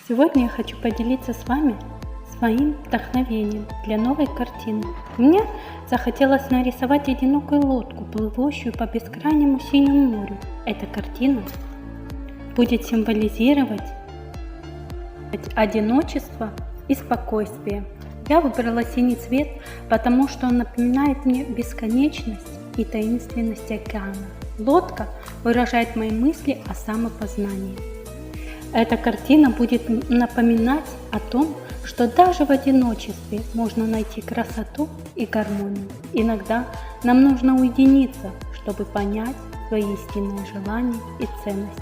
Сегодня я хочу поделиться с вами своим вдохновением для новой картины. Мне захотелось нарисовать одинокую лодку, плывущую по бескрайнему синему морю. Эта картина будет символизировать одиночество и спокойствие. Я выбрала синий цвет, потому что он напоминает мне бесконечность и таинственность океана. Лодка выражает мои мысли о самопознании. Эта картина будет напоминать о том, что даже в одиночестве можно найти красоту и гармонию. Иногда нам нужно уединиться, чтобы понять свои истинные желания и ценности.